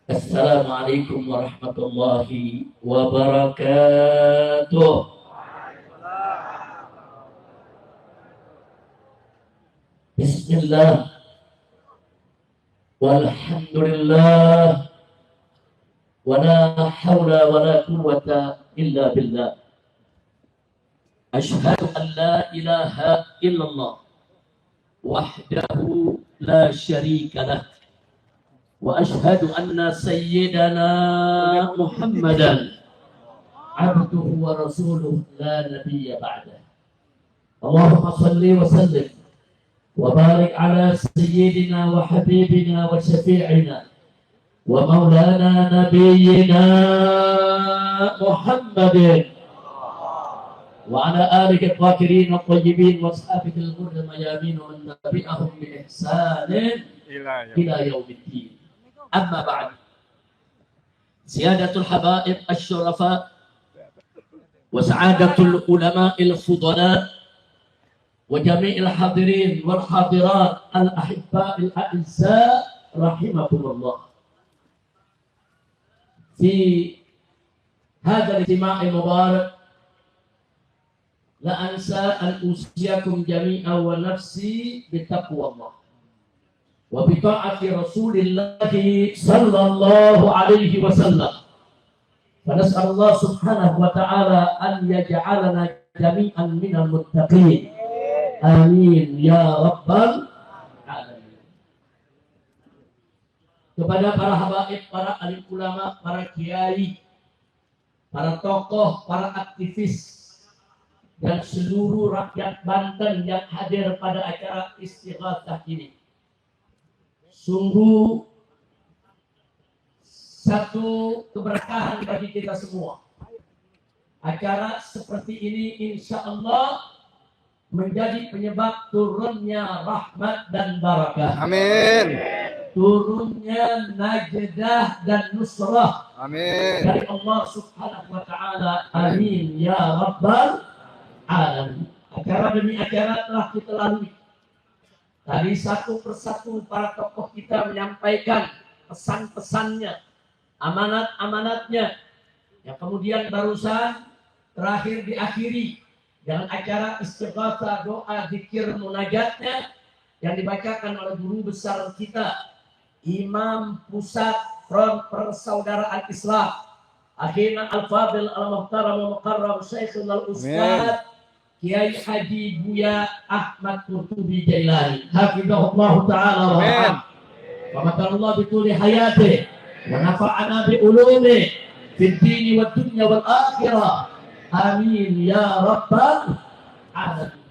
Assalamualaikum warahmatullahi wabarakatuh. Bismillah walhamdulillah wala hawla wala quwwata illa billah. Ashhadu an la ilaha illallah wahdahu la syarika lah. Wa ashhadu anna sayyidana Muhammadan abduhu wa rasuluh la nabiyya ba'dah. Allahumma salli wa sallim wa barik ala sayyidina wa habibina wa syafi'ina wa maulana nabiyyina Muhammadin wa ala alihi al-tahirin al-tayyibin wa ashabihi al-ghurri al-mayamin wa man tabi'ahum bi ihsanin ila yaumiddin. Amma ba'd. Siyadatul habaib asy-syurafa wa sa'adatul ulama'il fudala wa jami'il hadirin wal hadirat al-ahibba'il a'izza rahimakumullah. Fi hadha al-ijtima' al-mubarak la ansa an usiyakum jami'an wa nafsi bi taqwallah wa bi ta'ati Rasulillah sallallahu alaihi wasallam. Fa nas'alullah subhanahu wa ta'ala an yaj'alana jami'an minal muttaqin. Amin ya rabbal alamin. Kepada para habaib, para alim ulama, para kiai, para tokoh, para aktivis dan seluruh rakyat Banten yang hadir pada acara istighatsah ini. Sungguh satu keberkahan bagi kita semua. Acara seperti ini insya Allah menjadi penyebab turunnya rahmat dan barakah. Amin. Turunnya najdah dan nusrah. Amin. Dari Allah subhanahu wa ta'ala. Amin ya rabbal alamin. Acara demi acara telah kita lalui. Tadi satu persatu para tokoh kita menyampaikan pesan-pesannya, amanat-amanatnya, yang kemudian barusan terakhir diakhiri dengan acara istighatsah, doa, zikir, munajatnya yang dibacakan oleh guru besar kita, Imam Pusat Front Persaudaraan Islam, Akhina Al-Fadil Al-Muhtaram Al-Muqarram Syekhul Al-Ustadz Kiai Haji Buya Ahmad Qurtubi Jailani, hafizahullah ta'ala wa rahmah. Wa matallahu bi tuli hayati wa nafa'ana bi ulumi fid dini wad dunya wal akhirah. Amin ya rabbal alamin.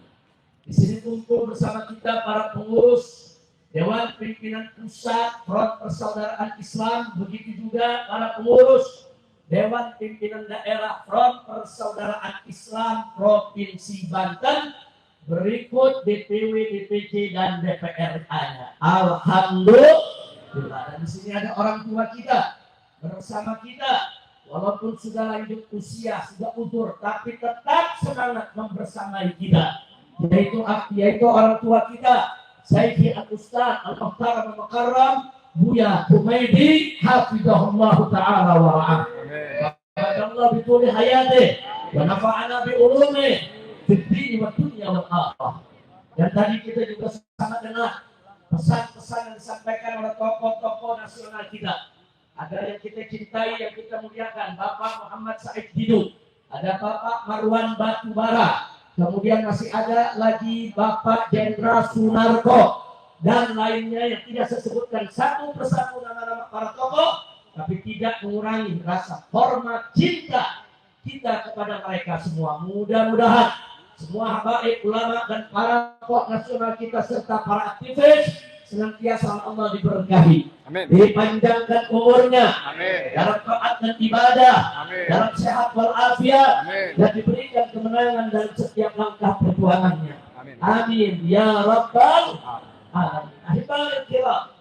Di sini kumpul bersama kita para pengurus Dewan Pimpinan Pusat Front Persaudaraan Islam, begitu juga para pengurus Dewan Pimpinan Daerah Front Persaudaraan Islam Provinsi Banten, berikut DPW, DPC dan DPRA-nya. Alhamdulillah. Dan di sini ada orang tua kita bersama kita, walaupun sudah lanjut usia, sudah utur, tapi tetap semangat membersamai kita. Yaitu orang tua kita, Sayyidi Al-Ustadz Al-Muhtaram Al-Mukarram Buya Humaydi, hafizahullah ta'ala wa ra'ah. Allah bituli hayati wa nafa'ana bi ulumi fid dini wa dunya wal akhirah. Dan tadi kita juga sangat dengar pesan-pesan yang disampaikan oleh tokoh-tokoh nasional kita. Ada yang kita cintai, yang kita muliakan, Bapak Muhammad Said Didu, ada Bapak Marwan Batubara, kemudian masih ada lagi Bapak Jenderal Sunarko dan lainnya yang tidak saya sebutkan satu persatu nama-nama para tokoh, tapi tidak mengurangi rasa hormat cinta kita kepada mereka semua. Mudah-mudahan semua habaib, ulama dan para tokoh nasional kita serta para aktivis senantiasa Allah diberkahi, dipanjangkan umurnya, dalam taat dan ibadah, dalam sehat walafiat, dan diberikan kemenangan dalam setiap langkah perjuangannya. Amin ya rabbal alamin. Akhirnya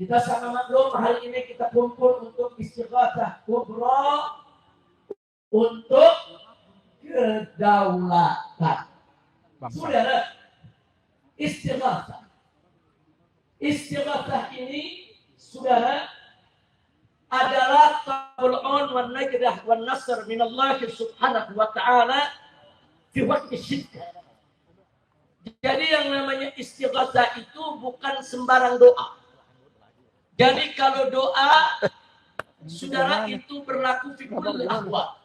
kita sama maklum hari ini kita kumpul untuk istighatsah kubra untuk kedaulatan. Saudara, istighatsah ini, saudara, adalah tabul'un wan najdah wan nasr min Allah subhanahu wa ta'ala fi waqti syiddah. Jadi yang namanya istighatsah itu bukan sembarang doa. Jadi kalau doa, saudara, itu berlaku fi kulli ahwal.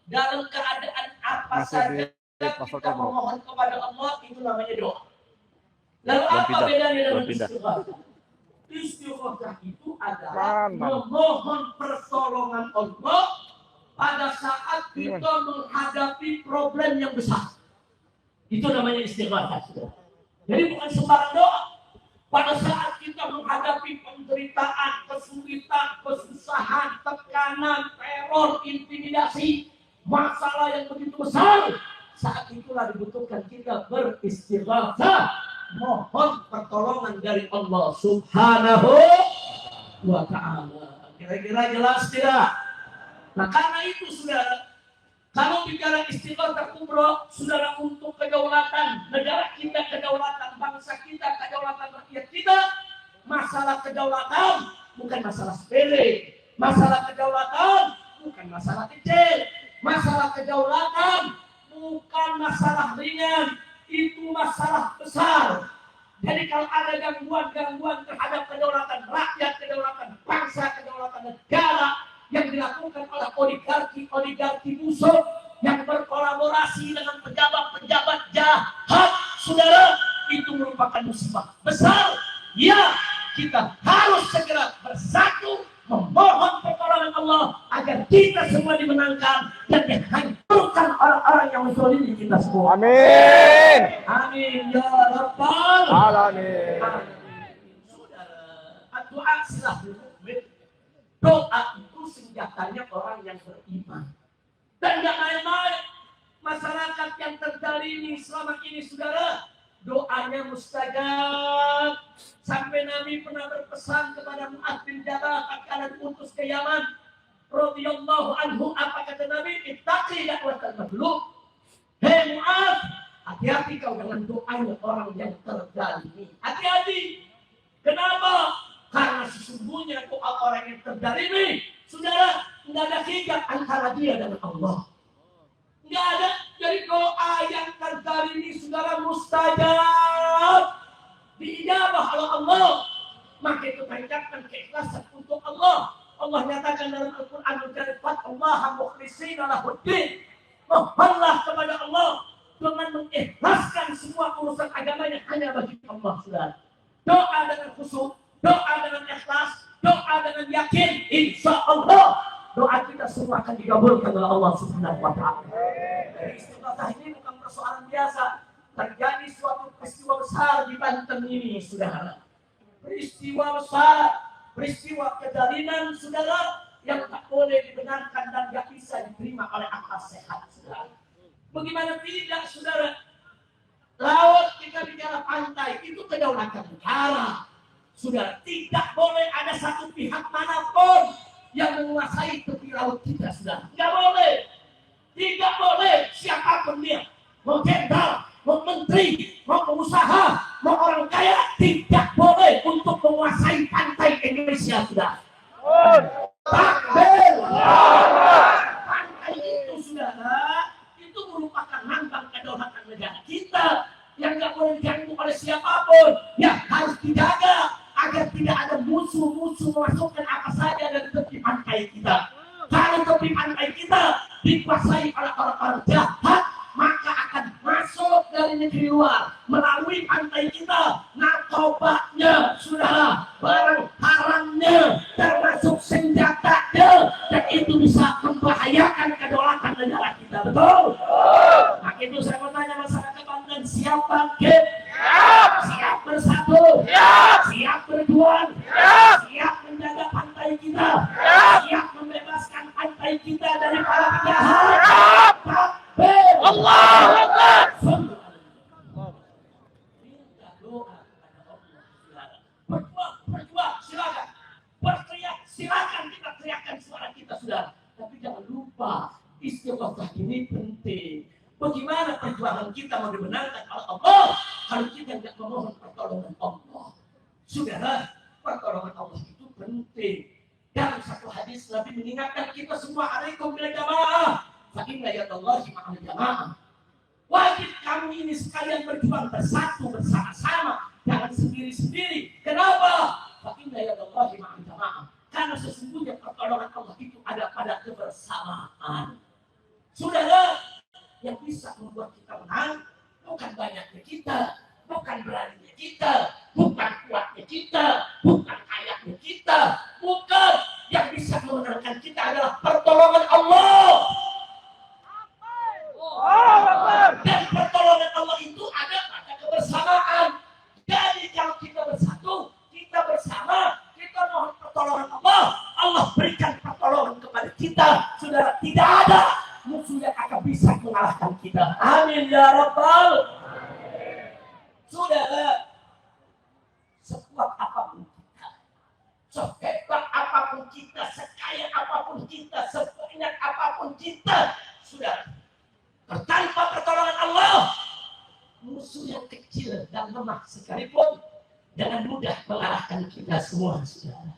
Dalam keadaan apa saja kita memohon kepada Allah, itu namanya doa. Lalu apa bedanya dengan istighatsah? Istighatsah itu adalah memohon pertolongan Allah pada saat kita menghadapi problem yang besar. Itu namanya istighatsah. Jadi bukan sembarang doa. Pada saat kita menghadapi penderitaan, kesulitan, kesusahan, tekanan, teror, intimidasi, masalah yang begitu besar, saat itulah dibutuhkan kita beristighatsah, mohon pertolongan dari Allah subhanahu wa ta'ala. Kira-kira jelas tidak? Nah karena itu saudara, kalau bicara istighatsah kubra, saudara, untuk kedaulatan negara kita, kedaulatan bangsa kita, kedaulatan rakyat kita, masalah kedaulatan bukan masalah sepele. Masalah kedaulatan bukan masalah kecil. Masalah kedaulatan bukan masalah ringan. Itu masalah besar. Jadi kalau ada gangguan-gangguan terhadap kedaulatan rakyat, kedaulatan bangsa, kedaulatan negara yang dilakukan oleh oligarki musuh yang berkolaborasi dengan pejabat-pejabat jahat, saudara, itu merupakan musibah besar. Ya, kita harus segera bersatu memohon pertolongan Allah agar kita semua dimenangkan dan dihancurkan orang-orang yang menzalimi kita semua. Amin. Amin ya rabbal Alamin. Saudara, doa silahul mukmin. Doa itu senjatanya orang yang beriman. Dan gak main-main. Masyarakat yang terzalimi selama ini, saudara, doanya mustajab. Sampai Nabi pernah berpesan kepada Mu'adz bin Jabal tatkala diutus ke Yaman, radhiyallahu anhu, apa kata Nabi? Ittaqi da'watal mazlum. Hei Mu'adz, hati-hati kau dengan doanya orang yang terzalimi. Hati-hati. Kenapa? Karena sesungguhnya doa orang yang terzalimi, saudara, nggak ada hijab antara dia dengan Allah. Nggak ada. Jadi doa yang terzalimi, saudara, mustajab, diijabah oleh Allah. Maka itu panjatkan keikhlasan untuk Allah. Allah nyatakan dalam Al-Quran Al-Karim, Allah mukhlishina lahuddin. Mohonlah kepada Allah dengan mengikhlaskan semua urusan agamanya hanya bagi Allah, saudara. Doa dengan khusyuk, doa dengan ikhlas, doa dengan yakin, insya Allah doa kita semua akan dikabulkan oleh Allah Subhanahu wa ta'ala. Istighatsah ini bukan persoalan biasa. Terjadi suatu peristiwa besar di Banten ini, saudara. Peristiwa besar, peristiwa kezaliman, saudara, yang tak boleh dibenarkan dan tak bisa diterima oleh akal sehat, saudara. Bagaimana tidak, saudara? Laut, kita bicara pantai, itu kedaulatan negara. Saudara, tidak boleh ada satu pihak manapun yang menguasai tepi laut kita, saudara. Tidak boleh. Tidak boleh siapapun dia. Mau jenderal, mau menteri, mau pengusaha, mau orang kaya, tidak boleh untuk menguasai pantai Indonesia, saudara. Takbir. Pantai itu, saudara, itu merupakan lambang kedaulatan negara kita yang nggak boleh diganggu oleh siapapun. Ya, harus dijaga agar tidak ada musuh-musuh memasukkan apa saja dari tepi pantai kita. Kalau tepi pantai kita dikuasai oleh orang-orang jahat, maka akan masuk dari negeri luar melalui pantai kita narkobanya, saudara, barang haramnya, termasuk senjatanya, dan itu bisa membahayakan kedaulatan negara kita. Betul? Maka itu saya mau tanya masyarakat Banten, siap bangkit? Siap bersatu? Siap berjuang? Siap menjaga pantai kita? Siap membebaskan pantai kita dari para penjahat? Allahu Akbar. Minta doa kepada Allah, saudara. Berjuang, silakan. Berteriak, silakan, kita teriakkan suara kita, saudara. Tapi jangan lupa, istighatsah ini penting. Bagaimana perjuangan kita mau dibenarkan oleh Allah kalau kita tidak memohon pertolongan Allah? Saudara, pertolongan Allah itu penting. Dalam satu hadis Nabi mengingatkan kita semua, alaikum bil jamaah, fa inna yadallahi ma'al jamaah. Wajib kamu ini sekalian berjuang bersatu bersama-sama, jangan sendiri-sendiri. Kenapa? Fa inna yadallahi ma'al jamaah. Karena sesungguhnya pertolongan Allah itu ada pada kebersamaan. Saudara, yang bisa membuat kita menang bukan banyaknya kita, bukan beraninya kita, bukan kuatnya kita, bukan kayanya kita, bukan. Yang bisa memenangkan kita adalah pertolongan Allah. Dan pertolongan Allah itu ada pada kebersamaan. Jadi kalau kita bersatu, kita bersama, kita mohon pertolongan Allah, Allah berikan pertolongan kepada kita. Saudara, tidak ada musuh yang akan bisa mengalahkan kita. Amin ya rabbal. Saudara, sekuat apapun kita, sehebat apapun kita, sekaya apapun kita, sebanyak apapun kita, saudara, tanpa pertolongan Allah, musuh yang kecil dan lemah sekalipun dengan mudah mengalahkan kita semua, saudara.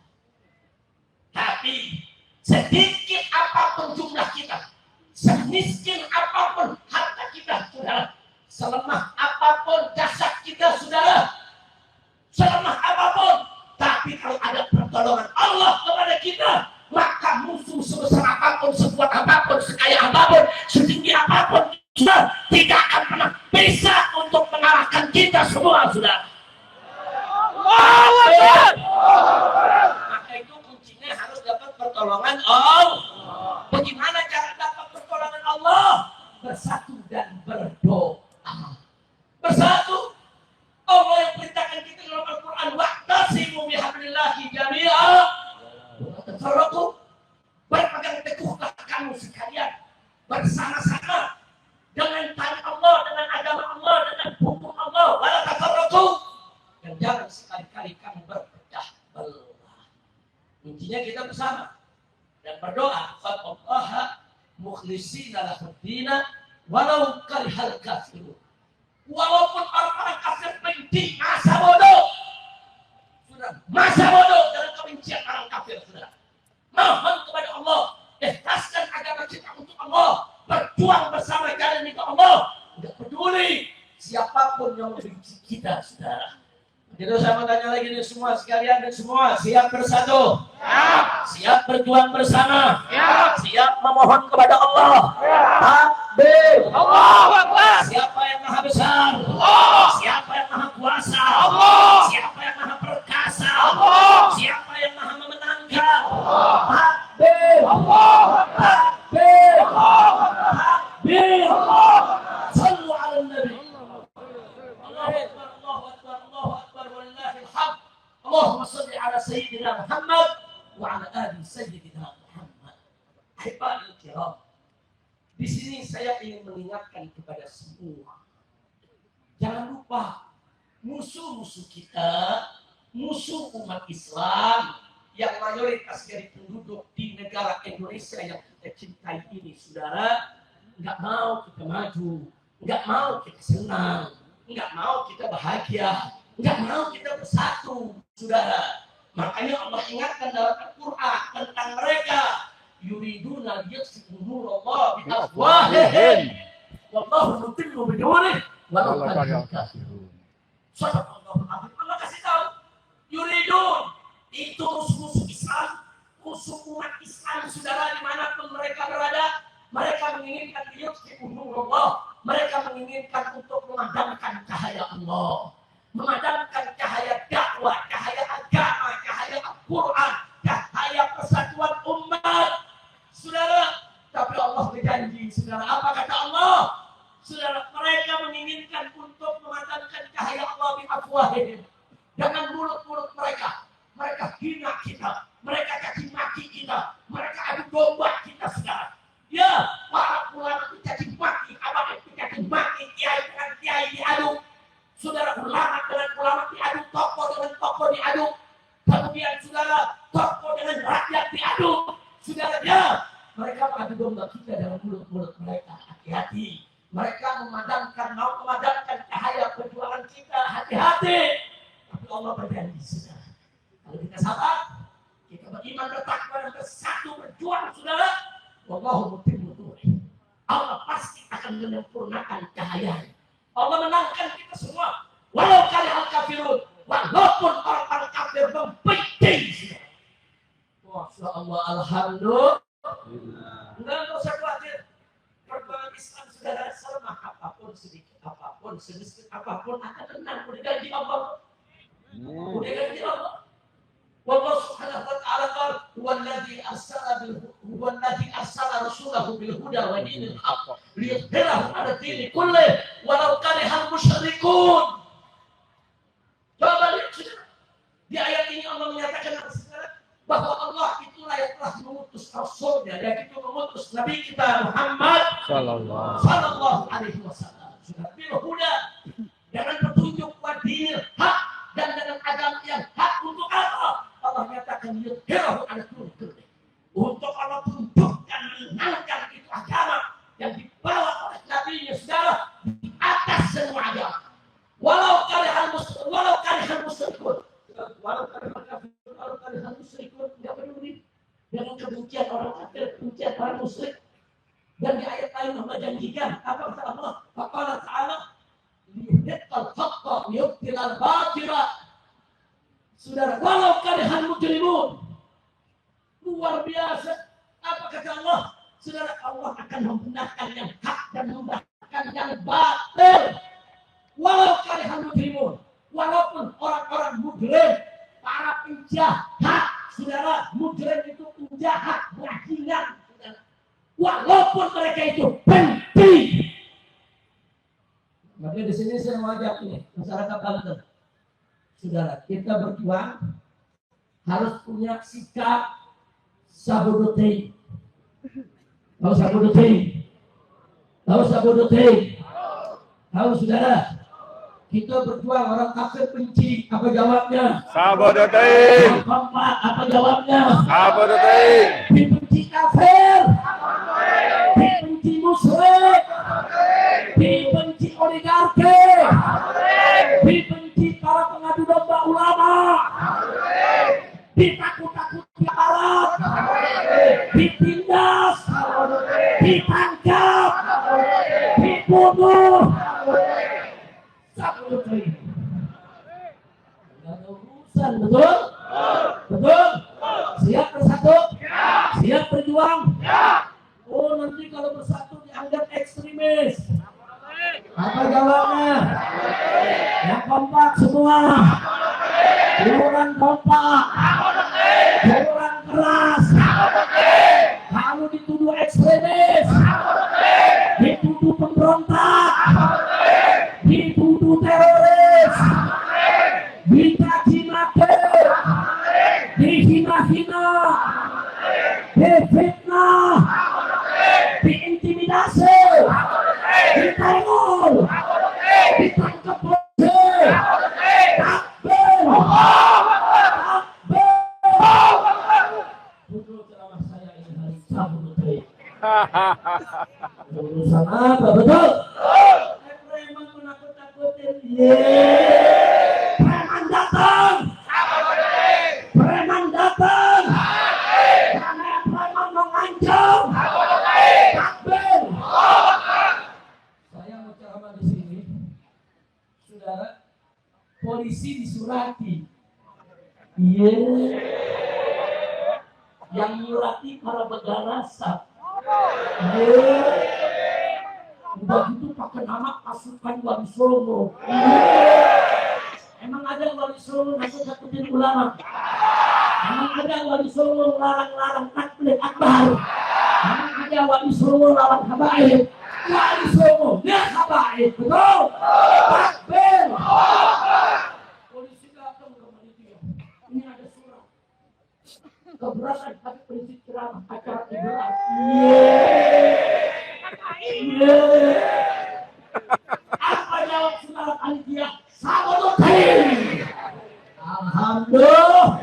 Tapi sedikit apapun jumlah kita, semiskin apapun harta kita, saudara, selemah apapun jasad kita, saudara, selemah apapun, tapi kalau ada pertolongan Allah kepada kita, maka musuh sebesar apapun, sekuat apapun, sekaya apapun, setinggi apapun, sudah tidak akan pernah bisa untuk mengalahkan kita semua, saudara. Maka itu kuncinya harus dapat pertolongan Allah. Bagaimana cara dapat pertolongan Allah? Bersatu dan berdoa. Bersatu. Allah yang perintahkan kita dalam Al-Quran, wa'tasimu bihablillahi jami'a wa la tafarraqu. Berpegang teguhlah kamu sekalian bersama-sama dengan tali Allah, dengan agama Allah, dengan hukum Allah, wa la tafarraqu. Dan jangan sekali-kali kamu berpecah belah. Intinya kita bersama dan berdoa, fattallaha mukhlishina lahud-dina walau karihal kafirun. Walaupun orang-orang kafir benci, masa bodoh, sudah masa bodoh dalam kebencian orang kafir, sudah mohon kepada Allah, ikhlaskan agama kita untuk Allah, berjuang bersama jalan itu Allah, tidak peduli siapapun yang membenci kita, saudara. Jadi saya mau tanya lagi nih semua sekalian dan semua siap bersatu, siap berjuang bersama, siap memohon kepada Allah. Takbir, Allahu Akbar. Siapa yang maha besar? Allah. Siapa yang maha kuasa? Allah. Siapa yang maha perkasa? Allah. Siapa yang maha memenangkan? Allah. Takbir, Allahu Akbar. Takbir, Allahu Akbar. Takbir, Allah. Sallu ala Nabi. Allahu Akbar, Allahu Akbar, Allahu Akbar, walillahil hamd. Allahumma salli ala sayyidina Muhammad wa ala ali sayyidina Muhammad. Ahibadil kiram, di sini saya ingin mengingatkan kepada semua, jangan lupa musuh-musuh kita, musuh umat Islam yang mayoritas dari penduduk di negara Indonesia yang kita cintai ini, saudara, nggak mau kita maju, nggak mau kita senang, nggak mau kita bahagia, nggak mau kita bersatu, saudara. Makanya Allah ingatkan dalam Al-Quran tentang mereka, yuriduna liyutfi'u nurallahi bi afwahihim wallahu mutimmu binurihi walau karihal kafirun. Subhanallah. Allah kasih tahu, yuridun itu musuh-musuh Islam, musuh umat Islam, saudara, dimanapun mereka berada, mereka menginginkan liyutfi'u nurallah, mereka menginginkan untuk memadamkan cahaya Allah, memadamkan cahaya dakwah, cahaya agama, cahaya Al-Quran, cahaya persatuan umat, saudara. Tapi Allah berjanji, saudara, apa kata Allah? Saudara, mereka menginginkan untuk memadamkan cahaya Allah di afwahihim, dengan mulut-mulut mereka. Mereka hina kita, mereka caci maki kita, mereka adu domba kita, saudara. Ya, para ulama dicaci maki, abang dicaci maki, kiai dengan kiai diadu, saudara, ulama dengan ulama diadu, tokoh dengan tokoh diadu, kemudian saudara, tokoh dengan rakyat diadu, saudara. Ya, mereka mengadu domba kita dalam mulut-mulut mereka. Hati-hati, mereka mau memadamkan cahaya perjuangan kita. Hati-hati. Tapi Allah berjanji, saudara, kalau kita sabar, kita beriman bertakwa wallahu mutimmu nurihi. Allah pasti akan menyempurnakan cahayanya. Allah menangkan kita semua. Walau karihal kafirun, walaupun orang-orang kafir membenci. Masya Allah, alhamdulillah. Enggak usah khawatir. Perjuangan Islam saudara selama apapun, sedikit apapun, sedikit apapun akan tenang. Udah ganti Allah. Udah ganti Allah. Wallah subhanahu wa ta'ala qala huwallazi arsala rasulahu bil huda wa dinil haqq liyudhhirahu 'ala dini kullih walau karihal musyrikun. Coba lihat di ayat ini Allah menyatakan bahwa Allah itulah yang telah mengutus Rasulnya, yaitu mengutus Nabi kita Muhammad Sallallahu Alaihi Wasallam. Sudah bil huda, dengan petunjuk wa dinil haq, dan dengan agama yang hak. Untuk apa? Allah nyatakan yudhhirahu 'ala dini kullih. Untuk Allah tunjukkan, menangkan itu agama yang dibawa oleh Nabi-Nya saudara di atas semua agama. Walau karihal musyrikun, walau karihal musyrikun, tidak peduli dengan kebencian orang kafir, kebencian orang musyrik. Dan di ayat lain Allah janjikan apa kata Allah? Faqala ta'ala liyuhiqqal haqqa wa yubtilal batila. Saudara, walau karihal mujrimun, luar biasa. Apa kata Allah? Saudara, Allah akan membenarkan yang hak dan membenarkan yang batil. Walau karihal mujrimun, walaupun orang-orang mujrim, para penjahat, saudara, mujrim itu penjahat, bajingan, saudara. Walaupun mereka itu benci. Maka di sini saya mau ajak ini masyarakat Banten. Saudara, kita berjuang harus punya sikap sabudutei. Tahu sabudutei? Tahu sabudutei? Tahu saudara? Kita berjuang orang kafir benci, apa jawabnya? Sabodotei. Apa jawabnya? Sabodotei. Dibenci kafir, dibenci musyrik, dibenci oligarki, dibenci para pengadu domba ulama, ditakut-takuti aparat, ditindas, ditangkap, dibunuh. Sabodotei. Enggak ada urusan, betul? Betul? Siap bersatu? Siap berjuang? Oh, nanti kalau bersatu dianggap ekstremis. Apa jawabnya? Yang kompak semua. Kurang kompak. Kurang keras. Kalau dituduh ekstremis, dituduh pemberontak, dituduh teroris, dicaci maki, dihina-hina, difitnah, diintimidasi, ditengol, ditangkap polisi, takbir, takbir. Betul ceramah saya ini hari Sabtu. Urusan apa betul? Preman menakut-nakutin. Preman datang. Preman datang. Karena preman mengancam. Takbir. Saya mau ceramah di sini. Saudara, polisi disurati. Yang nyurati para begarasa. Udah gitu pakai nama pasukan Wali Songo. Emang ada Wali Songo nakut-nakutin ulama? Emang ada Wali Songo larang-larang takbir akbar? Emang ada Wali Songo larang habaib? Wali Songo dia habaib, betul? Takbir. Polisi datang ke panitia. Ini ada surat. Keberatan Habib Rizik ceramah acara digelar. Apa jawab saudara panitia? Sabodotei. Alhamdulillah.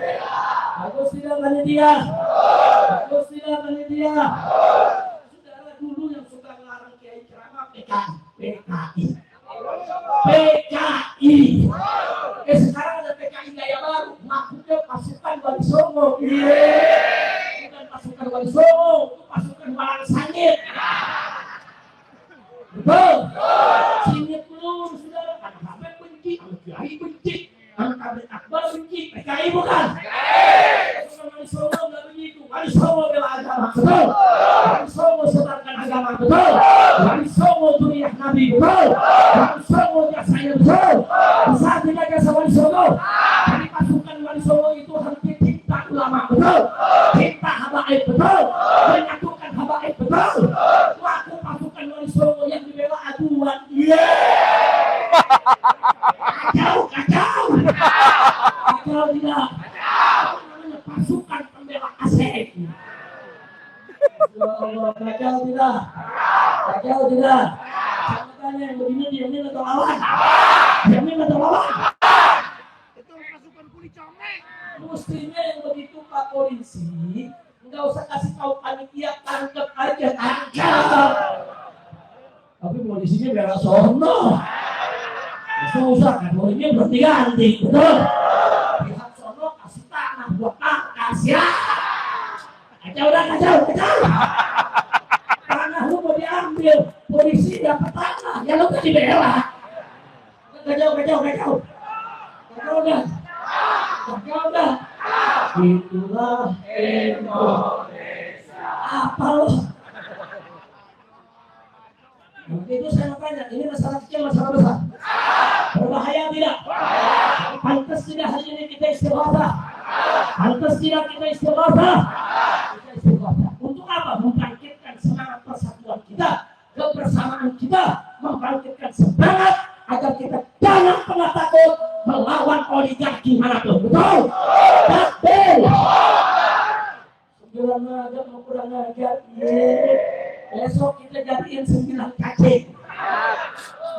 Bagus tidak panitia? Bagus tidak panitia? Saudara dulu yang suka melarang kiai ceramah PKI. Sekarang ada PKI gaya baru. Maksudnya pasukan Wali Songo. Bukan pasukan Wali Songo, itu pasukan Wali Songo. PKI bukan? Wali Songo nggak begitu. Wali Songo bela agama, betul. Wali Songo sebarkan agama, betul. Wali Songo duriah Nabi, betul. Wali Songo jasanya, betul. Bisa tidak jasa Wali Songo? Jadi pasukan Wali Songo itu hampir cinta ulama, betul. Cinta habaib, betul. Menyatukan habaib, betul. Waktu pasukan Wali Songo yang dibela aduan, kacau tidak. Namanya pasukan pembela ASEAN. Ya Allah, kacau tidak. Saya tanya yang begini diamin atau lawan? Diamin atau lawan? Itu pasukan kulit comel. Mestinya yang begitu Pak Polisi, nggak usah kasih tahu panitia, tangkap aja, tangkap. Tapi polisinya bela sono. Susah kan, polisinya berganti, betul. Pihak sono kasih tanah buat kasih. Kacau. Tanah lu mau diambil, polisi dapat tanah, ya lu kan dibela. Kacau dah. Itulah Indonesia. Apa lu? Itu saya mau tanya, ini masalah kecil, masalah besar? Berbahaya tidak? Pantas tidak hari ini kita istighatsah? Pantas tidak kita istighatsah? Untuk apa? Membangkitkan semangat persatuan kita, kebersamaan kita, membangkitkan semangat agar kita jangan pernah takut melawan oligarki manapun. Betul? Takbir. Kurang ajar. Besok kita jadiin 9 cacing.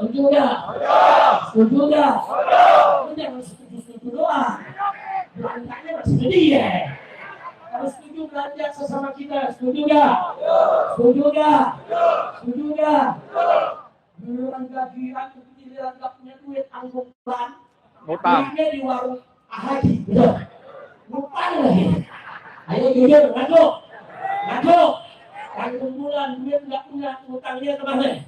Setuju gak? Lu jangan setuju doang. Belanjanya masih gede ya. Harus setuju belanja sesama kita. Setuju gak? Giliran gajian, giliran gak punya duit, anggutan. Duitnya di warung Haji. Betul? Ngutang lagi. Ayo jujur, ngaku. Tanggung bulan, duit nggak punya, utangnya kemana?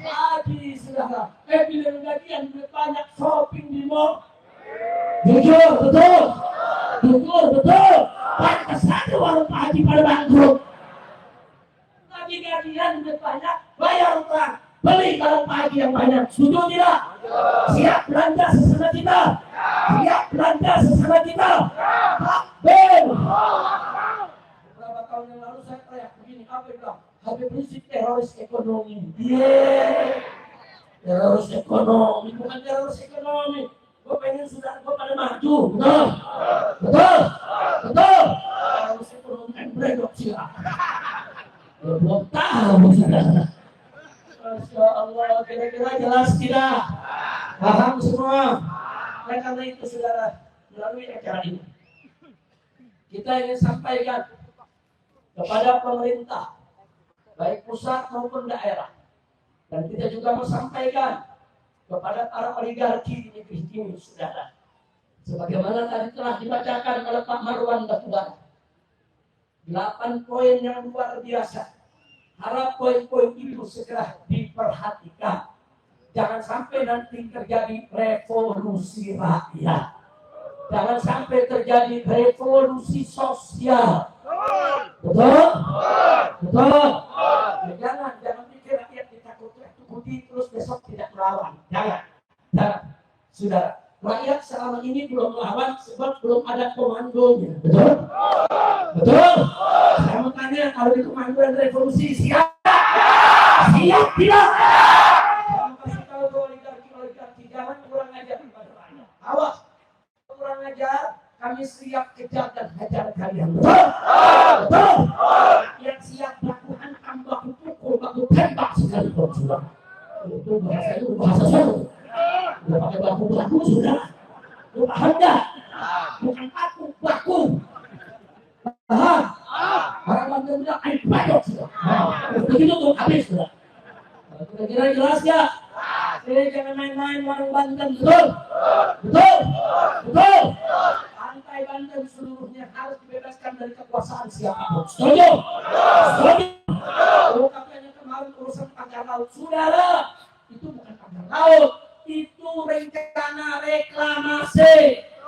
Haji sudah. Bila gajian duit banyak, shopping di mall. Jujur, betul. Pantas saja warung Pak Haji pada bangkrut. Tapi gajian duit banyak, bayar utang, beli barang Pak Haji yang banyak. Setuju tidak? Siap belanja sesama kita. Takbir. Beberapa tahun yang lalu saya teriak begini, apa bilang? Habib Rizik teroris ekonomi. Teroris ekonomi, bukan teroris ekonomi. Gue pengen saudara gue pada maju, betul. Teroris ekonomi kan bredok sila. Belum tahu saudara. Masya Allah, kira-kira jelas tidak? Paham semua? Karena itu saudara, melalui acara ini kita ingin sampaikan kepada pemerintah baik pusat maupun daerah, dan kita juga mau sampaikan kepada para oligarki di negeri ini saudara, sebagaimana tadi telah dibacakan oleh Pak Marwan Batubara 8 poin yang luar biasa. Harap poin-poin itu segera diperhatikan. Jangan sampai nanti terjadi revolusi rakyat. Jangan sampai terjadi revolusi sosial. Betul? Ya, jangan pikir rakyat ditakuti terus besok tidak melawan. Jangan. Sudah. Rakyat selama ini belum melawan sebab belum ada komandonya. Betul? Saya mau tanya, kalau di komandoan revolusi siap tidak? Jangan kurang ajar kepada rakyat. Awas, kurang ajar, kami siap kejar dan hajar kalian. Betul. Yang siap baku hantam, baku pukul, baku tembak sekalipun sudah. Itu bahasa Solo. Udah pakai baku sudah. Lu paham nggak? Bukan baku. Paham? Orang Banten bilang air badok sudah. Begitu tuh habis sudah. Kira-kira jelas ya? Jadi jangan main-main warung Banten, betul. Pantai Banten seluruhnya harus dibebaskan dari kekuasaan siapapun. Setuju? Kalau katanya kemarin urusan pagar laut, saudara, itu bukan pagar laut, itu rengka karena reklamasi.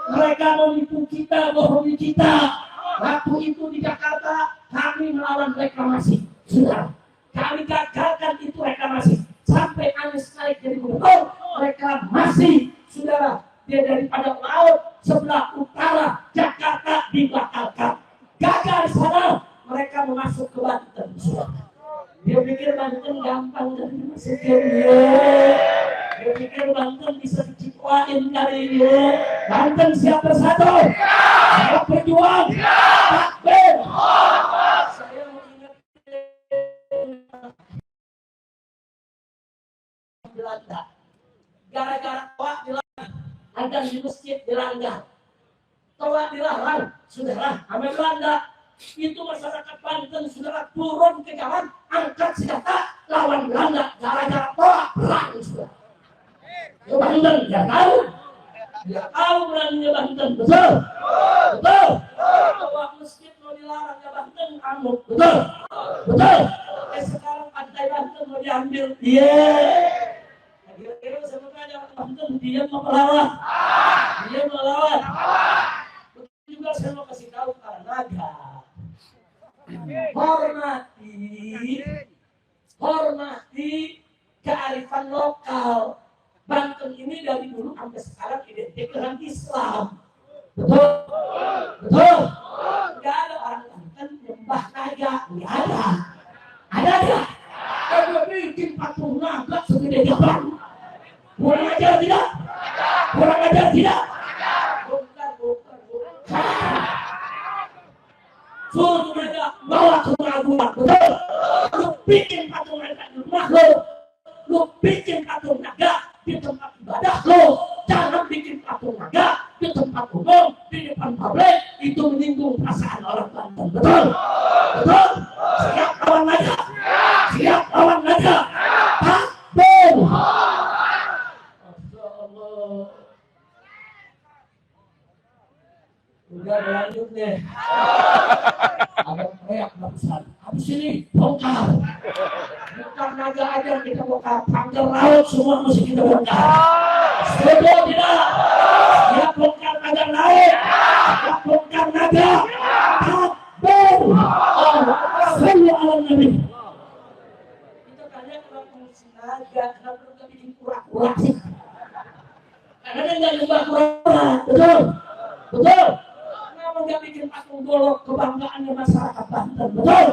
Mereka menipu kita, bohongi kita. Waktu itu di Jakarta kami melawan reklamasi. Sudah, kami gagalkan itu reklamasi. Sampai Anies naik jadi gubernur, reklamasi. Saudara, dia daripada laut sebelah utara Jakarta dibatalkan. Gagal di sana, mereka mau masuk ke Banten. Dia pikir Banten gampang dan dimasukin. Dia pikir Banten bisa diciptain kali ini. Banten siap bersatu, siap berjuang, takbir. Saya mau ingat Belanda. Gara-gara toa dilarang, ada di masjid dilanggar. Toa dilarang, saudara, sama Belanda. Itu masyarakat Banten, saudara, turun ke jalan, angkat senjata, lawan Belanda. Gara-gara toa perang, saudara. Ya Banten, ya tahu. Ya tahu beraninya Banten, betul? Betul. Toa masjid mau dilarang ya Banten, kamu, betul? Betul. Sekarang pantai Banten mau diambil, kira-kira sebenarnya Banten dia mau melawan. Dia melawan. Betul juga saya mau kasih tahu para naga. Hormati kearifan lokal. Banten ini dari dulu sampai sekarang identik dengan Islam. Betul? Betul? Tidak ada orang Banten nyembah naga. Tidak ada. Ada tidak? Kalau bikin patung naga segede Jepang. Kurang ajar tidak? Kurang ajar tidak? Bukan. Suruh naga bawa ke rumah gua. Betul? Lu bikin patung naga di rumah lu. Lu bikin patung naga di tempat ibadah lu. Jangan bikin patung naga di tempat umum, di depan publik. Itu menyinggung perasaan orang Banten. Betul? Betul? Siap lawan naga? Siap lawan naga? Takbir! Udah lanjut deh. Ada teriak barusan. Habis ini bongkar. Bukan naga aja kita bongkar. Pagar laut semua mesti kita bongkar. Setuju tidak? Siap bongkar naga laut. Siap bongkar naga. Takbir. Sallu ala Nabi. Kita tanya kenapa mesti naga? Kenapa kita bikin kura-kura sih? Karena dia nggak nyembah kura-kura. Betul? Betul? Nggak bikin patung golok kebanggaannya masyarakat Banten, betul?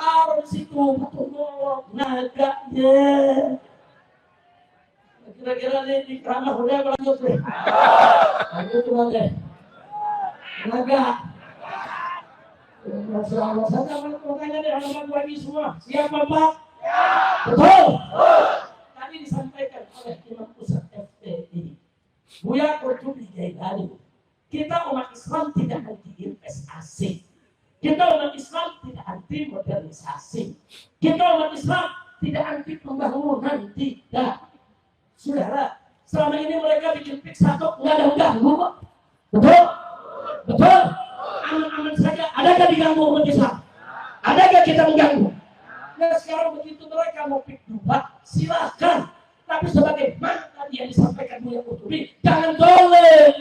Taruh di situ patung golok naganya. Kira-kira nih di kerana udah lanjut deh. Lanjut deh. Naga. Masya Allah, saya makanya deh anak lagi semua. Siapa Pak? Betul. Tadi disampaikan oleh Imam Pusat FPI Buya Qurtubi Jailani. Kita umat Islam tidak anti investasi. Kita umat Islam tidak anti modernisasi. Kita umat Islam tidak anti pembangunan, tidak. Saudara, selama ini mereka bikin pik satu nggak ada ganggu kok. Betul? Betul? Aman-aman saja. Adakah diganggu umat Islam? Adakah kita mengganggu? Nah sekarang begitu mereka mau pik dua, silakan. Tapi sebagai mana tadi yang disampaikan Buya Qurtubi, jangan dolen.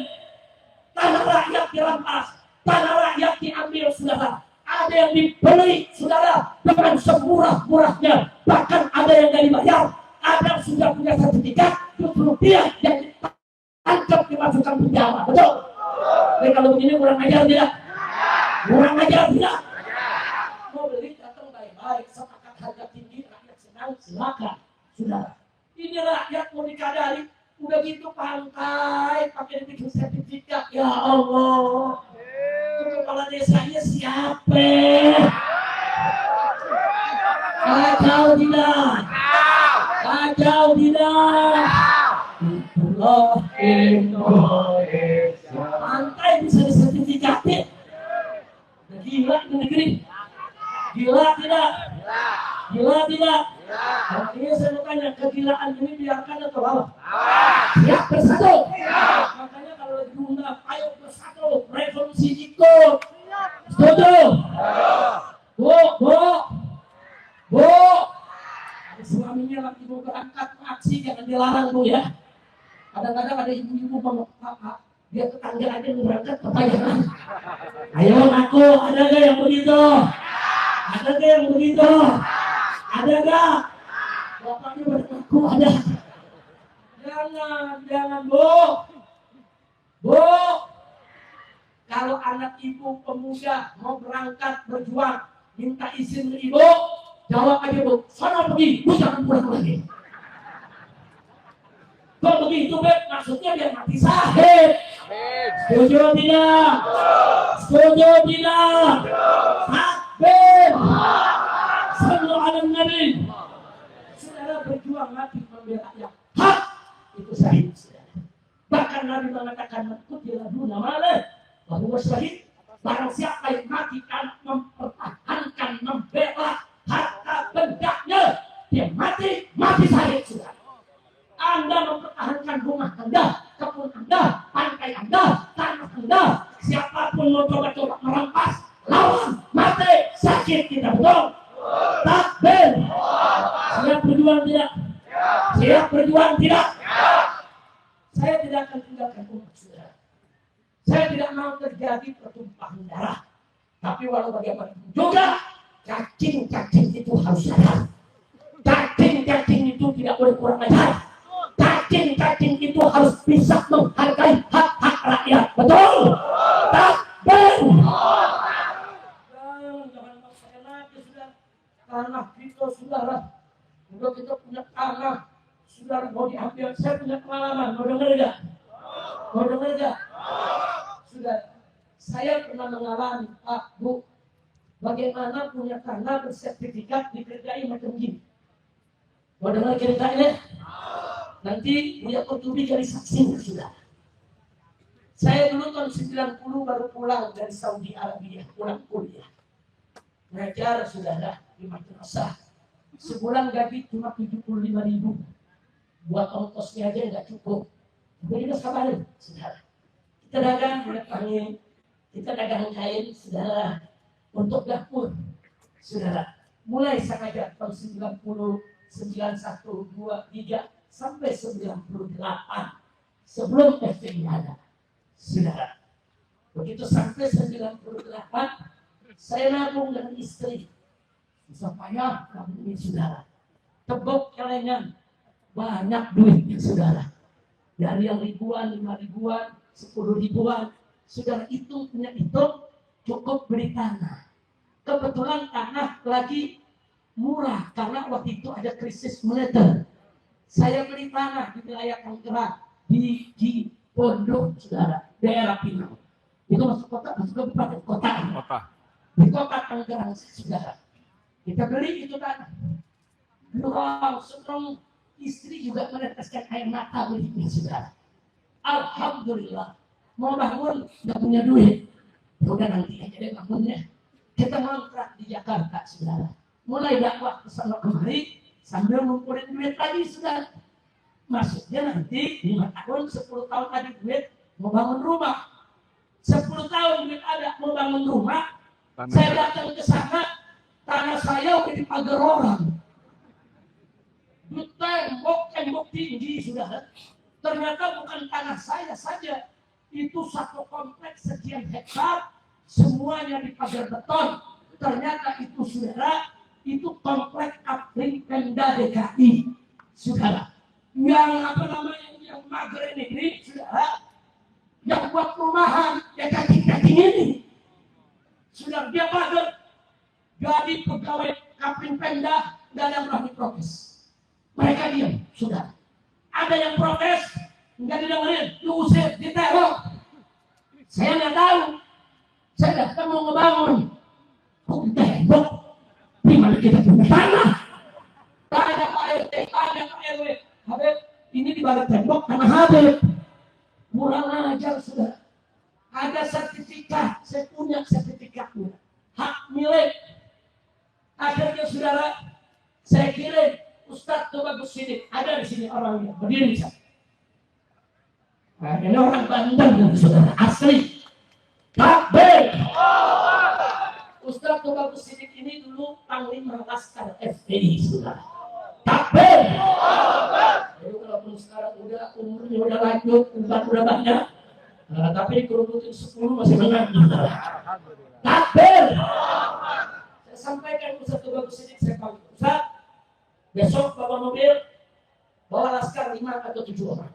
Tanah rakyat dirampas, tanah rakyat diambil, saudara. Ada yang dibeli, saudara, dengan semurah-murahnya. Bahkan ada yang nggak dibayar, ada yang sudah punya sertifikat, rupiah yang ditangkap dimasukkan penjara. Betul? Jadi kalau begini kurang ajar tidak? Kurang ajar tidak? Mau beli datang baik-baik, sepakat harga tinggi, rakyat senang, silakan, saudara. Ini rakyat mau dikadari. Udah gitu pantai pakai bikin sertifikat, ya Allah. Itu kepala desanya siapa? Kacau tidak? Kacau tidak? Itulah Indonesia. Pantai bisa disertifikatin. Gila di negeri. Gila tidak? Gila tidak? Ini saya mau tanya, kegilaan ini biarkan atau apa? Siap bersatu. Makanya kalau lagi diundang, ayo bersatu, revolusi ikut. Setuju? Bu. Suaminya lagi mau berangkat aksi, jangan dilarang Bu ya. Kadang-kadang ada ibu-ibu ngomong, Pak, dia tetangga aja berangkat ke pajangan. Ayo ngaku, ada gak yang begitu? Ada gak yang begitu? Ada gak? Bapaknya berngaku ada. Jangan Bu. Bu, kalau anak ibu pemuda mau berangkat berjuang, minta izin ke ibu, jawab aja Bu, sana pergi, Bu jangan pulang lagi. Kok begitu Beb? Maksudnya dia mati syahid. Setuju tidak? Setuju tidak? Takbir. Sallu ala Nabi. Saudara berjuang mati membela yang hak, itu syahid. Bahkan Nabi mengatakan kutilah duna malah bahwa syahid barang siapa yang mati karena mempertahankan membela harta bendanya, dia mati syahid. Saudara, Anda mempertahankan rumah Anda, kebun Anda, pantai Anda, tanah Anda, siapapun mau coba-coba merampas, lawan, mati syahid. Kita betul. Takbir. Siap berjuang tidak? Siap berjuang tidak? Saya tidak akan tinggalkan umat saudara. Saya tidak mau terjadi pertumpahan darah. Tapi walau bagaimana juga, cacing-cacing itu harus sadar. Cacing-cacing itu tidak boleh kurang ajar. Cacing-cacing itu harus bisa menghargai hak-hak rakyat. Betul? Takbir. Jangan saya lagi sudah. Tanah kita saudara. Udah kita punya tanah. Saudara mau diambil, saya punya pengalaman. Mau dengar gak? Mau dengar gak? Sudah, saya pernah mengalami, Pak, Bu, bagaimana punya tanah bersertifikat dikerjai macam gini. Mau dengar ceritanya? Nanti Buya Kutubi jadi saksi, sudah. Saya dulu tahun 90 baru pulang dari Saudi Arabia, pulang kuliah. Ngajar, saudara, di madrasah. Sebulan gaji cuma 75.000. Buat ongkosnya aja nggak cukup. Jadi kita sabarin, saudara. Kita dagang minyak angin, kita dagang kain, saudara, untuk dapur, saudara. Mulai sengaja tahun 90, 91, 23 sampai 98 sebelum FPI ada, saudara. Begitu sampai 98, saya nabung dengan istri. Susah payah nabung ini, saudara. Tebok celengan. Banyak duitnya saudara. Dari yang ribuan, 5 ribuan, 10 ribuan. Saudara itu punya itu cukup beli tanah. Kebetulan tanah lagi murah karena waktu itu ada krisis moneter. Saya beli tanah di wilayah Tangerang di Pondok, saudara, daerah Pinang. Itu masuk kota, masuk kabupaten kota. Di kota Tangerang, saudara. Kita beli itu tanah. Wow, sekarang istri juga meneteskan air mata belinya, saudara. Alhamdulillah. Mau bangun, nggak punya duit. Udah nanti aja deh bangunnya. Kita ngontrak di Jakarta, saudara. Mulai dakwah kesana kemari, sambil ngumpulin duit lagi, saudara. Maksudnya nanti 5 tahun, 10 tahun ada duit, mau bangun rumah. 10 tahun duit ada, mau bangun rumah. Saya datang ke sana, tanah saya udah dipagar orang. Tembok tinggi, saudara. Ternyata bukan tanah saya saja. Itu satu kompleks sekian hektar, semuanya dipagar beton. Ternyata itu, saudara, itu kompleks Kapling Pemda DKI, saudara. Yang mager ini, saudara, yang buat perumahan, yang cacing-cacing ini, saudara, dia mager. Jadi pegawai Kapling Pemda nggak ada yang berani protes. Mereka diam, sudah. Ada yang protes, nggak didengerin, diusir, diteror. Saya nggak tahu. Saya datang mau ngebangun. Kok tembok? Di mana kita punya tanah? Ada Pak RT, ada Pak RW. Habib, ini di balik tembok tanah Habib. Kurang ajar, sudah. Ada sertifikat, saya punya sertifikatnya. Hak milik. Akhirnya, saudara, saya kirim. Ustadz coba ke sini, ada di sini orangnya, berdiri di sana. Nah, ini orang Bandung, saudara, asli. Takbir. Ustadz coba ke sini ini dulu Panglima Laskar FPI, saudara. Takbir. Jadi kalau walaupun sekarang udah umurnya udah lanjut, udah banyak, tapi kerubutin 10 masih menang. Takbir. Saya sampaikan ke satu bagus ini, saya tahu Ustaz, besok bawa mobil, bawa laskar 5 atau 7 orang.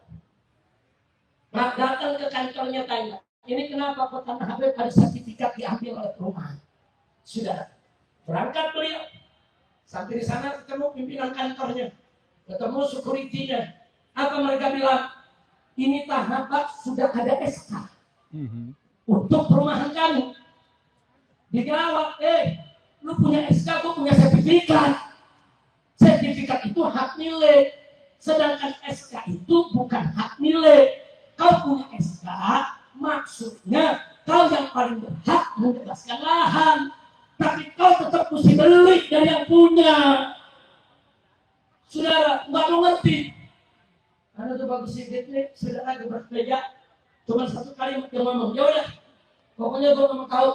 Nah, datang ke kantornya tanya, ini kenapa Petana Habib ada sertifikat diambil oleh perumahan? Sudah berangkat beliau, sampai di sana ketemu pimpinan kantornya, ketemu security-nya. Apa mereka bilang? Ini tanah Pak sudah ada SK untuk perumahan kami. Dijawab, lu punya SK, gua punya sertifikat. Sertifikat itu hak milik, sedangkan SK itu bukan hak milik. Kau punya SK, maksudnya kau yang paling berhak membebaskan lahan, tapi kau tetap mesti beli dari yang punya. Saudara, nggak mau ngerti. Karena itu bagus sedikit, saudara berbeda. Cuma satu kali dia ngomong, ya udah, pokoknya gue nggak mau tahu.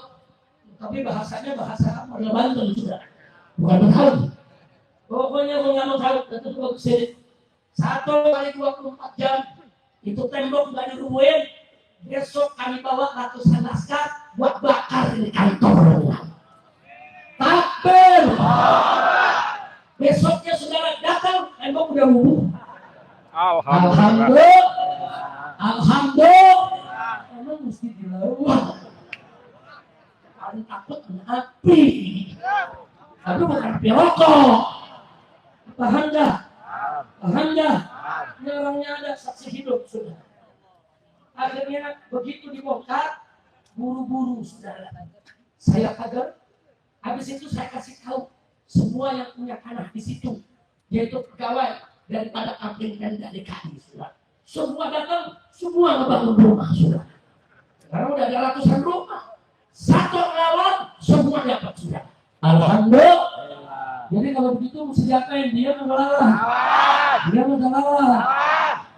Tapi bahasanya bahasa Model Banten sudah, bukan Betawi. Pokoknya gue nggak mau tahu. Itu bagus sedikit. 1 kali 24 jam. Itu tembok nggak dirubuhin. Besok kami bawa ratusan naskah buat bakar di kantor. Takbir. Besoknya saudara datang, tembok udah rubuh. Alhamdulillah. Alhamdulillah. Emang mesti dilawan. Paling takut kena api. Tapi bukan api rokok. Paham dah? Paham dah? Ini orangnya ada saksi hidup sudah. Akhirnya begitu dibongkar, buru-buru saudara. Saya pagar. Habis itu saya kasih tahu semua yang punya tanah di situ, yaitu pegawai daripada Kapling dan dari KAI sudah. Semua datang, semua ngebangun rumah sudah. Sekarang udah ada ratusan rumah. Satu lawan, semua dapat sudah. Alhamdulillah. Jadi kalau begitu mesti diapain? Dia mengalah. Dia mengalah.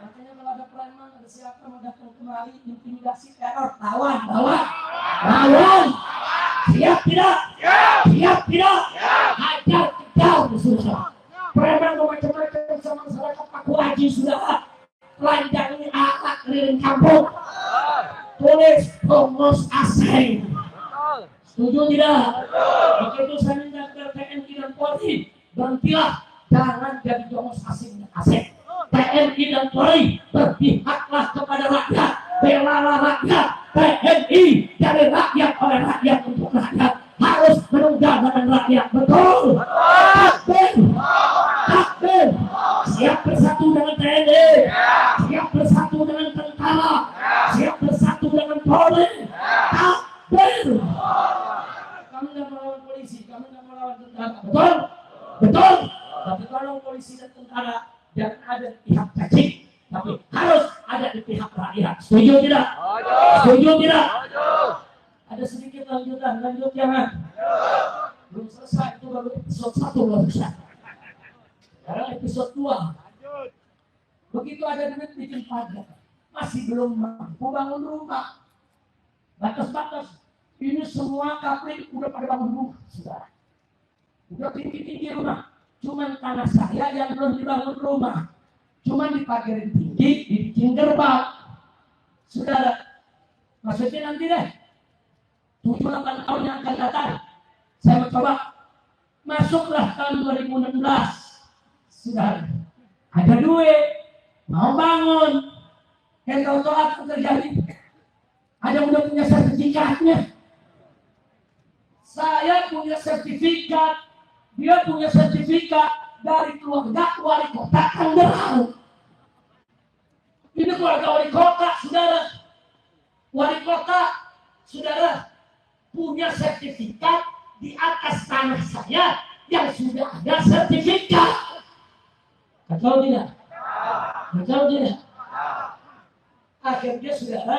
Makanya kalau ada preman, ada siapa mau datang kemari, intimidasi, teror, lawan. Siap tidak? Siap tidak? Hajar kejar susah. Preman macam-macam sama masyarakat Paku Haji sudah. Telanjangi alat keliling kampung. Tulis pengurus asing. Setuju tidak? Begitu saya minta ke TNI dan Polri, berhentilah, jangan jadi jongos asing dan asing. TNI dan Polri berpihaklah kepada rakyat, belalah rakyat. TNI dari rakyat oleh rakyat untuk rakyat, harus menunggang dengan rakyat. Betul? Takbir. Takbir. Siap bersatu dengan TNI, siap bersatu dengan tentara, siap bersatu dengan Polri. Takbir. Kami tidak melawan polisi, kami tidak melawan tentara. Betul? Betul? Tapi tolong polisi dan tentara jangan ada di pihak cacing, tapi harus ada di pihak rakyat. Setuju tidak? Setuju tidak? Ada sedikit lanjutan, lanjut jangan. Belum selesai, itu baru episode 1 baru selesai. Sekarang episode 2. Begitu ada duit bikin pagar, masih belum mampu bangun rumah. Batas-batas. Ini semua Kapling udah pada bangun rumah, saudara. Udah tinggi-tinggi rumah. Cuman tanah saya yang belum dibangun rumah. Cuman dipagarin tinggi, dibikin gerbang. Saudara, maksudnya nanti deh 7-8 tahun yang akan datang, saya mencoba masuklah tahun 2016. Saudara, ada duit, mau bangun, yang tahu apa terjadi? Ada yang udah punya sertifikatnya. Saya punya sertifikat, dia punya sertifikat dari keluarga wali kota Tangerang. Ini keluarga wali kota, saudara. Wali kota, saudara, punya sertifikat di atas tanah saya yang sudah ada sertifikat. Kacau tidak? Kacau tidak? Akhirnya, saudara,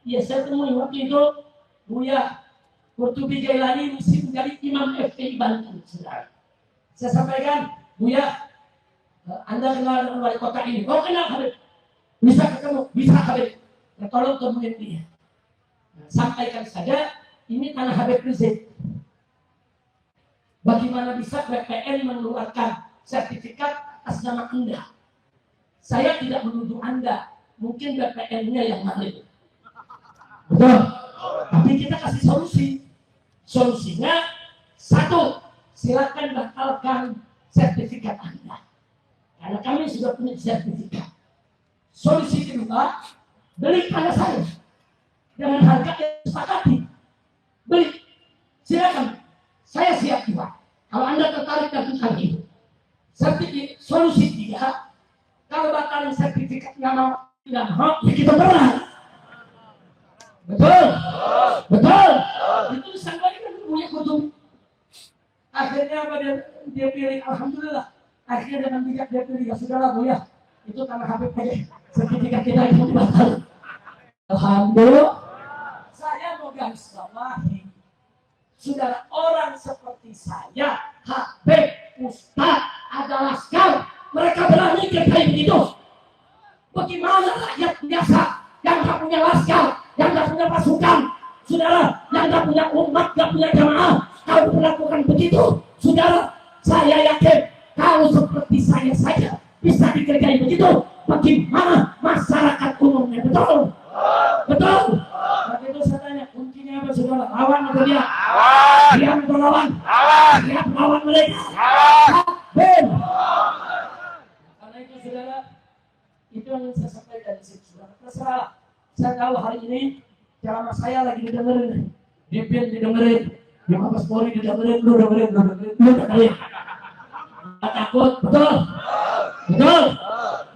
ya saya temui waktu itu Buya Qurtubi Jailani mesti menjadi imam FPI Banten, saudara. Saya sampaikan, Buya, Anda kenal dengan wali kota ini. Oh, kenal Habib. Bisa ketemu, bisa Habib. Ya, tolong temuin dia. Nah, sampaikan saja, ini tanah Habib Rizik. Bagaimana bisa BPN mengeluarkan sertifikat atas nama Anda? Saya tidak menuduh Anda, mungkin BPN-nya yang maling. Betul. Tapi kita kasih solusi. Solusinya satu, silakan batalkan sertifikat Anda. Karena kami sudah punya sertifikat. Solusi kedua, beli pada saya dengan harga yang disepakati. Beli, silakan. Saya siap juga. Kalau Anda tertarik lakukan itu. Solusi tiga, kalau batalkan sertifikatnya mau tidak mau, ya kita berat. Betul, betul. Itu sampai kan punya kutub. Akhirnya apa dia pilih? Alhamdulillah. Akhirnya dengan bijak dia pilih. Ya sudahlah Bu ya. Itu karena HPP sertifikat kita itu batal. Alhamdulillah. Saya mau garis bawahi, saudara, orang seperti saya, Habib, Ustaz, adalah laskar. Mereka berani kayak begitu. Bagaimana rakyat biasa yang tak punya laskar, yang tak punya pasukan, saudara, yang tak punya umat, tak punya jamaah, kalau melakukan begitu, saudara, saya yakin kalau seperti saya saja bisa dikerjain begitu, bagaimana masyarakat umumnya? Betul, betul. Tapi itu saya tanya, kuncinya apa saudara? Lawan atau dia? Lawan. Diam atau lawan? Lawan. Siap lawan mereka. Lawan. Ben. Karena itu saudara, itu yang saya sampaikan di sini. Saudara, terserah. Saya tahu hari ini ceramah saya lagi didengerin, Dipin didengerin, di Mabes Polri didengerin, lu dengerin. Nggak takut, betul, betul.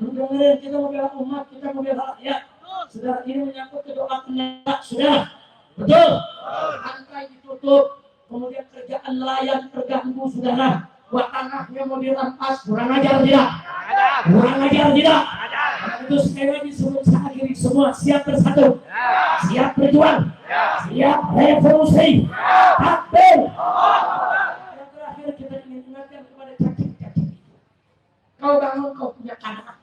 Lu dengerin, kita mau bela umat, kita mau bela rakyat. Saudara, ini menyangkut ke doa penyakit, saudara, betul. Rantai ditutup, kemudian kerjaan nelayan terganggu, saudara. Buat tanahnya mau dirampas, kurang ajar tidak? Kurang ajar tidak? Itu sekali lagi sebelum saya akhiri semua, siap bersatu, siap berjuang, siap revolusi, takbir. Yang terakhir kita ingin ingatkan kepada cacing-cacing itu. Kau bangun kau punya tanah,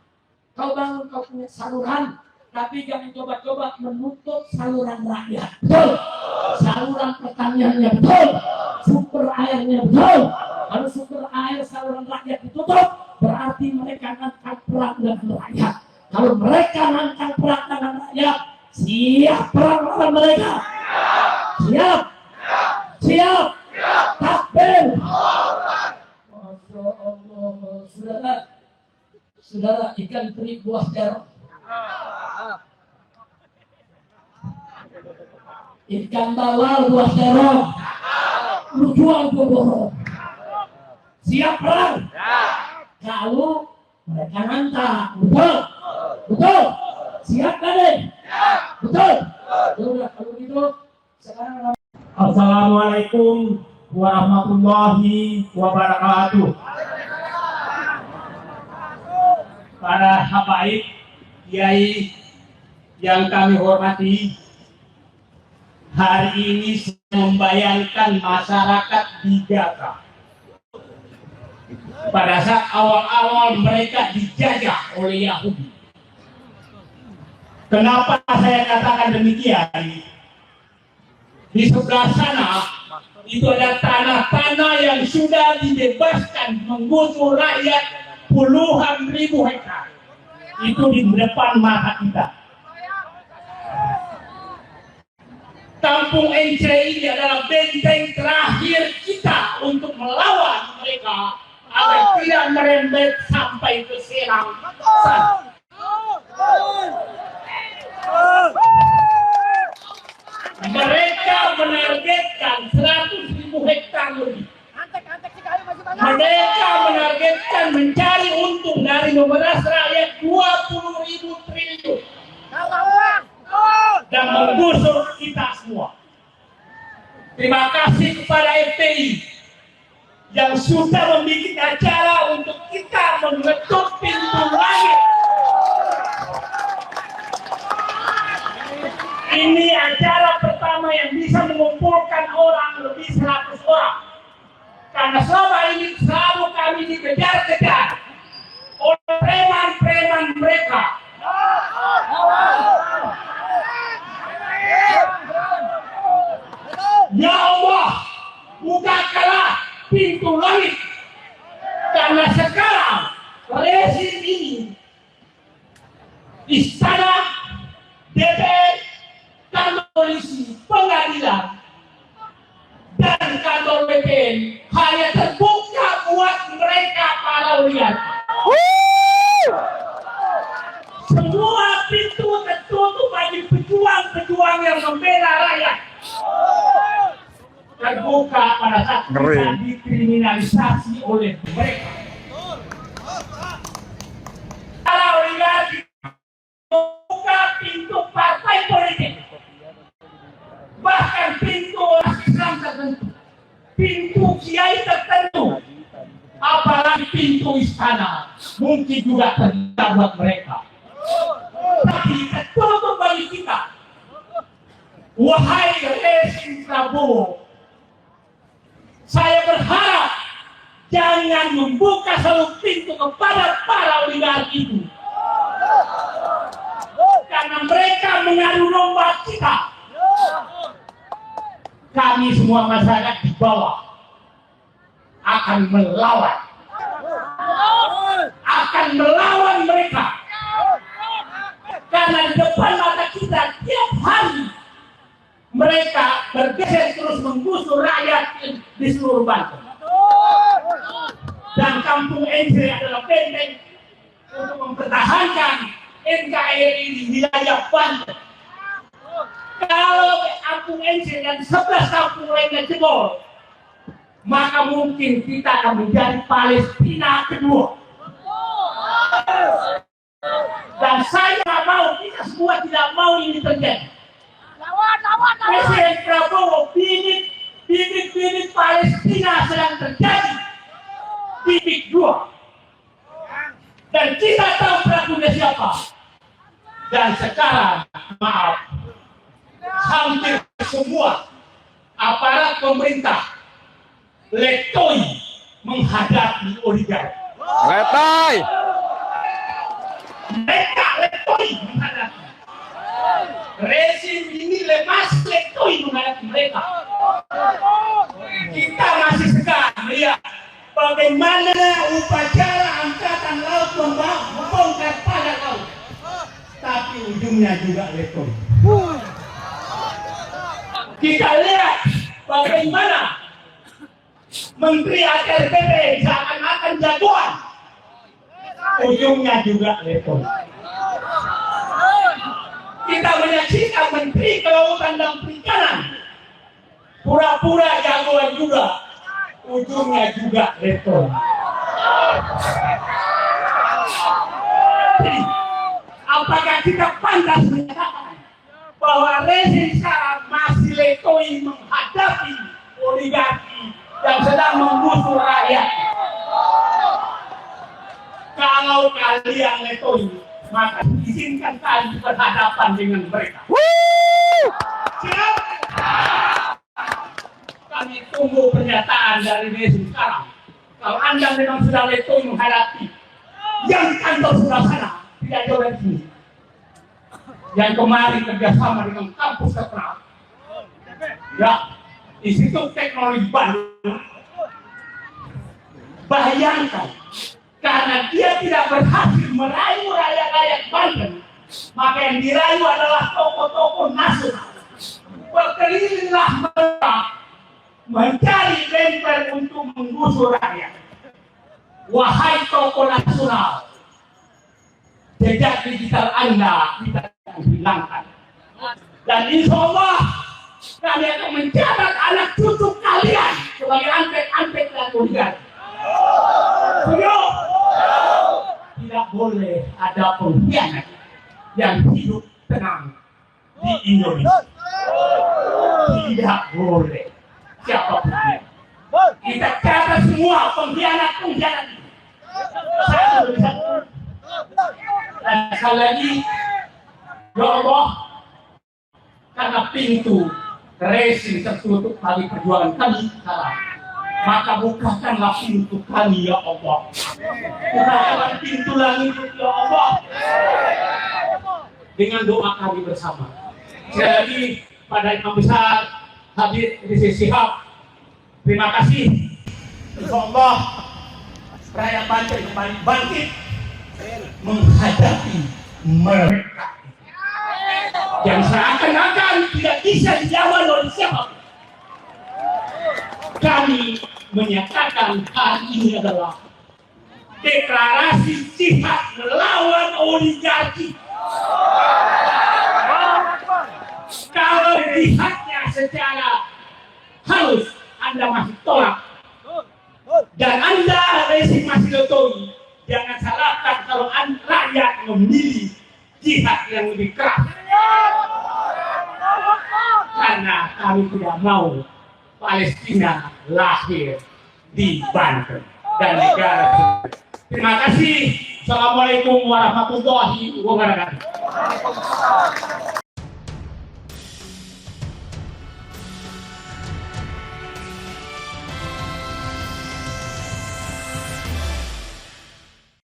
kau bangun kau punya saluran, tapi jangan coba-coba menutup saluran rakyat. Betul. Saluran pertaniannya betul, sumber airnya betul. Kalau sumber air saluran rakyat ditutup, berarti mereka nantang perang dengan rakyat. Kalau mereka nantang perang dengan rakyat, siap perang lawan mereka. Siap, siap, takbir. Masya Allah, saudara, saudara, ikan teri buah terong. Ikan bawal buah terong, lu jual gua borong. Siap perang? Kalau mereka nantang, betul, betul. Siap kan? Betul. Udah kalau gitu sekarang. Assalamualaikum warahmatullahi wabarakatuh. Para habaib, kiai yang kami hormati, hari ini saya membayangkan masyarakat di Gaza. Pada saat awal-awal mereka dijajah oleh Yahudi. Kenapa saya katakan demikian? Di sebelah sana itu ada tanah-tanah yang sudah dibebaskan menggusur rakyat puluhan ribu hektar. Itu di depan mata kita. Kampung NCI ini adalah benteng terakhir kita untuk melawan mereka agar tidak merembet sampai ke Serang. Mereka menargetkan 100.000 hektar lebih. Mereka menargetkan mencari untung dari memeras rakyat 20.000 triliun dan menggusur kita semua. Terima kasih kepada FPI yang sudah membuat acara untuk kita mengetuk pintu langit. Ini acara pertama yang bisa mengumpulkan orang lebih 100 orang. Karena selama ini selalu kami dikejar-kejar oleh preman-preman mereka. Ya Allah, bukakanlah pintu langit. Karena sekarang rezim ini istana, DPR, kantor polisi, pengadilan, dan kantor BPN hanya terbuka buat mereka para oligarki. Semua pintu tertutup bagi pejuang-pejuang yang membela rakyat. Terbuka pada saat kita dikriminalisasi oleh mereka. Para oligarki membuka pintu partai politik, bahkan pintu orang Islam tertentu, pintu kiai tertentu, apalagi pintu istana mungkin juga terbuka buat mereka. Tapi tertutup bagi kita. Wahai rezim Prabowo, saya berharap jangan membuka seluruh pintu kepada para oligarki itu, karena mereka mengadu domba kita. Kami semua masyarakat di bawah akan melawan mereka, karena di depan mata kita tiap hari mereka bergeser terus menggusur rakyat di seluruh Banten. Dan Kampung Encre adalah benteng untuk mempertahankan NKRI di wilayah Banten. Kalau Kampung Encre dan 11 kampung lainnya jebol, maka mungkin kita akan menjadi Palestina kedua. Dan saya tidak mau, kita semua tidak mau ini terjadi. Presiden Prabowo bibit Palestina sedang terjadi, bibit dua, dan kita tahu pelakunya siapa. Dan sekarang maaf, hampir semua aparat pemerintah letoi menghadapi oligarki. Letai. Mereka letoi menghadapi. Rezim ini lemas letoi menghadapi mereka. Kita masih segar melihat bagaimana upacara angkatan laut membongkar pagar laut, tapi ujungnya juga letoi. Kita lihat bagaimana Menteri ATR BPN seakan-akan jagoan, ujungnya juga letoi. Kita menyaksikan Menteri Kelautan dan Perikanan pura-pura jagoan juga, ujungnya juga letoi. Jadi, apakah kita pantas menyatakan bahwa rezim sekarang masih letoi menghadapi oligarki yang sedang menggusur rakyat? Kalau kalian letoi, maka izinkan kami berhadapan dengan mereka. Siap? Kami tunggu pernyataan dari rezim sekarang. Kalau Anda memang sudah letoi menghadapi, yang kantor sebelah sana tidak jauh dari sini, yang kemarin kerjasama dengan kampus terkenal, ya, Institut Teknologi Bandung. Bayangkan, karena dia tidak berhasil merayu rakyat-rakyat Banten, maka yang dirayu adalah tokoh-tokoh nasional. Berkelilinglah mereka mencari lemper untuk menggusur rakyat. Wahai tokoh nasional, jejak digital Anda kita akan hilangkan. Dan insya Allah kami akan mencatat anak cucu kalian sebagai antek-antek dan oligarki. Tidak boleh ada pengkhianat yang hidup tenang di Indonesia. Tidak boleh. Siapapun dia. Kita catat semua pengkhianat-pengkhianat ini. Satu demi satu. Dan sekali lagi, ya Allah, karena pintu rezim tertutup bagi perjuangan kami sekarang, maka bukakanlah pintu kami, ya Allah. Bukakanlah pintu langit, ya Allah. Dengan doa kami bersama. Sekali lagi pada Imam Besar Habib Rizik Syihab, terima kasih. Insya Allah rakyat Banten kembali bangkit menghadapi mereka yang seakan-akan tidak bisa dijawab oleh siapa. Kami menyatakan hari ini adalah deklarasi jihad melawan oligarki. Kalau jihadnya secara halus Anda masih tolak, dan Anda rezim masih lotori, jangan salahkan kalau rakyat memilih jihad yang lebih keras. Karena kami tidak mau Palestina lahir di Banten dan negara. Terima kasih. Assalamualaikum warahmatullahi wabarakatuh.